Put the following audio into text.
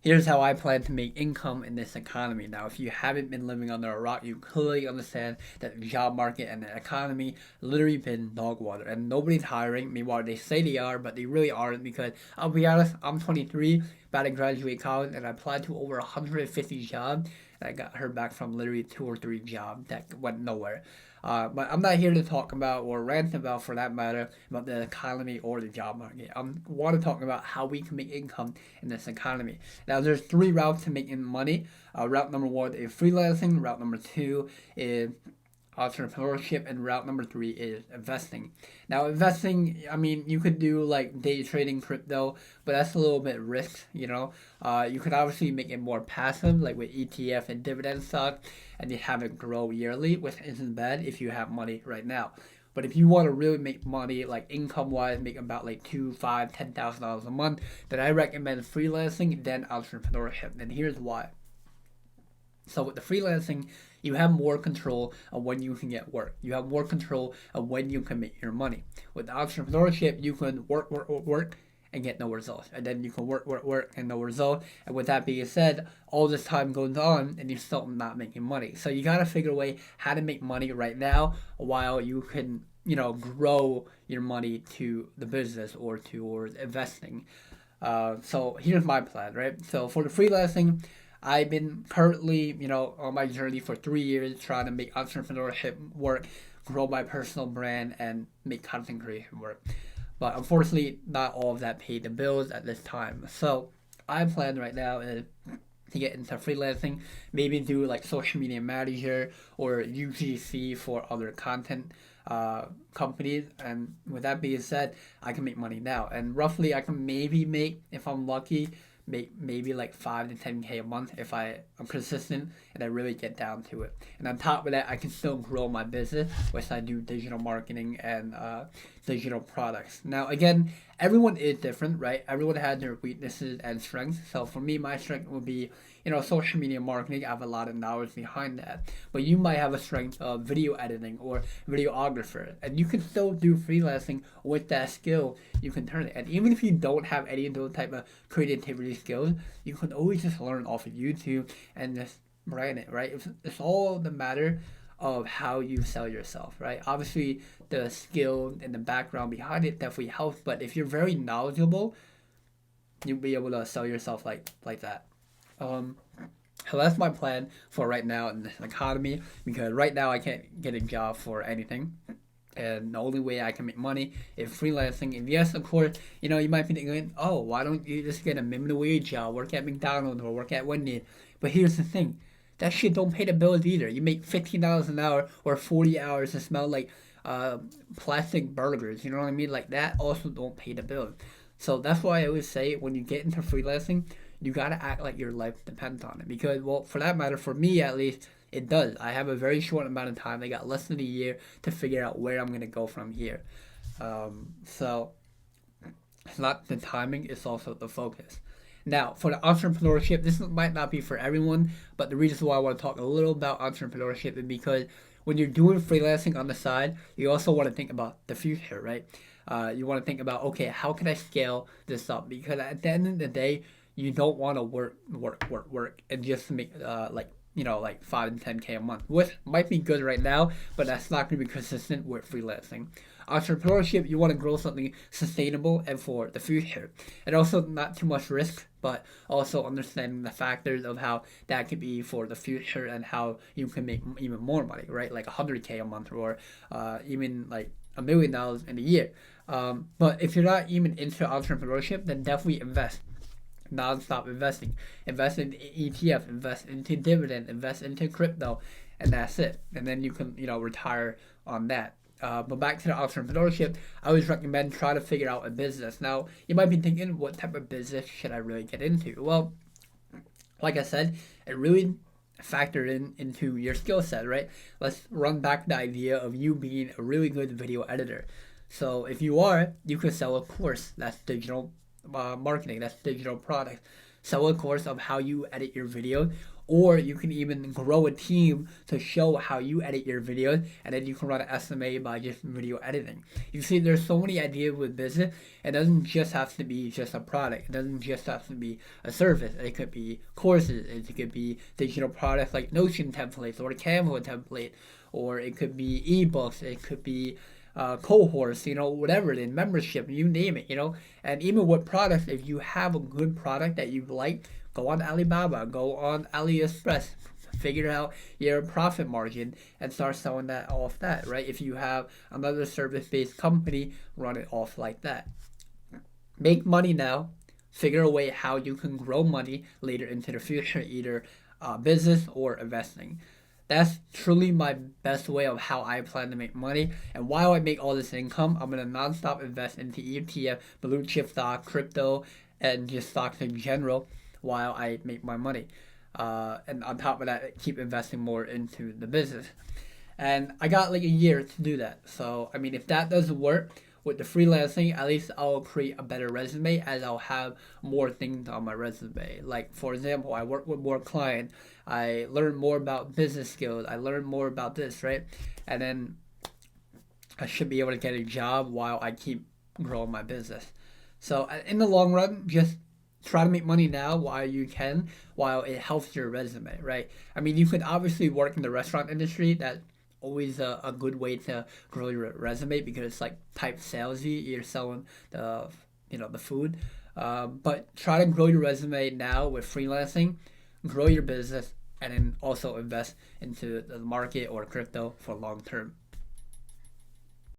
Here's how I plan to make income in this economy. Now, if you haven't been living under a rock, you clearly understand that the job market and the economy literally been dog water, and nobody's hiring. Meanwhile, they say they are, but they really aren't because I'll be honest, I'm 23, about to graduate college, and I applied to over 150 jobs, and I got heard back from literally two or three jobs that went nowhere. But I'm not here to talk about or rant about, for that matter, about the economy or the job market. I want to talk about how we can make income in this economy. Now, there's three routes to making money. Route number one is freelancing. Route number two is entrepreneurship, and route number three is investing. Now, investing, I mean, you could do like day trading crypto, but that's a little bit risk. You could obviously make it more passive, like with ETF and dividend stock, and you have it grow yearly, which isn't bad if you have money right now. But if you want to really make money, like income wise, make about like two, five, $10,000 a month, then I recommend freelancing, then entrepreneurship. And here's why. So with the freelancing, you have more control of when you can get work. You have more control of when you can make your money. With entrepreneurship, you can work, and get no results. And then you can work, and no result. And with that being said, all this time goes on and you're still not making money. So you gotta figure a way how to make money right now while you can, grow your money to the business or towards investing. So here's my plan, right? So for the freelancing, I've been currently, on my journey for 3 years trying to make entrepreneurship work, grow my personal brand, and make content creation work. But unfortunately, not all of that paid the bills at this time. So I plan right now is to get into freelancing, maybe do like social media manager or UGC for other content companies. And with that being said, I can make money now. And roughly, I can maybe make, if I'm lucky, make maybe like 5 to 10K a month if I'm consistent and I really get down to it. And on top of that, I can still grow my business, which I do digital marketing and digital products. Now, again, everyone is different, right? Everyone has their weaknesses and strengths. So for me, my strength would be, social media marketing. I have a lot of knowledge behind that. But you might have a strength of video editing or videographer, and you can still do freelancing with that skill. You can turn it, and even if you don't have any of those type of creativity skills, you can always just learn off of YouTube and just brand it, right? It's all the matter of how you sell yourself, right? Obviously, the skill and the background behind it definitely helps, but if you're very knowledgeable, you'll be able to sell yourself like that. Um, so that's my plan for right now in this economy because right now I can't get a job for anything. And the only way I can make money is freelancing. And yes, of course, you might be thinking, oh, why don't you just get a minimum wage job, work at McDonald's or work at Wendy's? But here's the thing, that shit don't pay the bills either. You make $15 an hour or 40 hours to smell like uh, plastic burgers. You know what I mean? Like that also don't pay the bills. So that's why I always say when you get into freelancing, you gotta act like your life depends on it. Because, well, for that matter, for me at least, it does. I have a very short amount of time. I got less than a year to figure out where I'm gonna go from here. So it's not the timing; it's also the focus. Now, for the entrepreneurship, this might not be for everyone, but the reason why I want to talk a little about entrepreneurship is because when you're doing freelancing on the side, you also want to think about the future, right? You want to think about, okay, how can I scale this up? Because at the end of the day, you don't want to work, and just make like 5 to 10K a month, which might be good right now, but that's not going to be consistent with freelancing. Entrepreneurship, you want to grow something sustainable and for the future, and also not too much risk, but also understanding the factors of how that could be for the future and how you can make even more money, right? Like 100K a month or even like $1 million in a year. But if you're not even into entrepreneurship, then definitely invest non-stop investing. Invest in ETF, invest into dividend, invest into crypto, and that's it. And then you can, retire on that. But back to the entrepreneurship, I always recommend try to figure out a business. Now, you might be thinking, what type of business should I really get into? Well, like I said, it really factored into your skill set, right? Let's run back the idea of you being a really good video editor. So if you are, you could sell a course that's digital marketing, that's digital products. Sell a course of how you edit your video, or you can even grow a team to show how you edit your videos, and then you can run an SMA by just video editing. You see, there's so many ideas with business. It doesn't just have to be just a product. It doesn't just have to be a service. It could be courses. It could be digital products like Notion templates or Canva template, or it could be ebooks. It could be cohorts, whatever it is, membership, you name it, And even with products, if you have a good product that you like, go on Alibaba, go on AliExpress, figure out your profit margin and start selling that off that, right? If you have another service-based company, run it off like that. Make money now, figure a way how you can grow money later into the future, either business or investing. That's truly my best way of how I plan to make money. And while I make all this income, I'm going to nonstop invest into ETF, blue chip stock, crypto, and just stocks in general while I make my money. And on top of that, keep investing more into the business. And I got like a year to do that. So, I mean, if that doesn't work, with the freelancing, at least I'll create a better resume as I'll have more things on my resume. Like, for example, I work with more clients. I learn more about business skills. I learn more about this, right? And then I should be able to get a job while I keep growing my business. So in the long run, just try to make money now while you can, while it helps your resume, right? I mean, you could obviously work in the restaurant industry. That's always a good way to grow your resume because it's like type salesy. You're selling the food. But try to grow your resume now with freelancing, grow your business, and then also invest into the market or crypto for long term.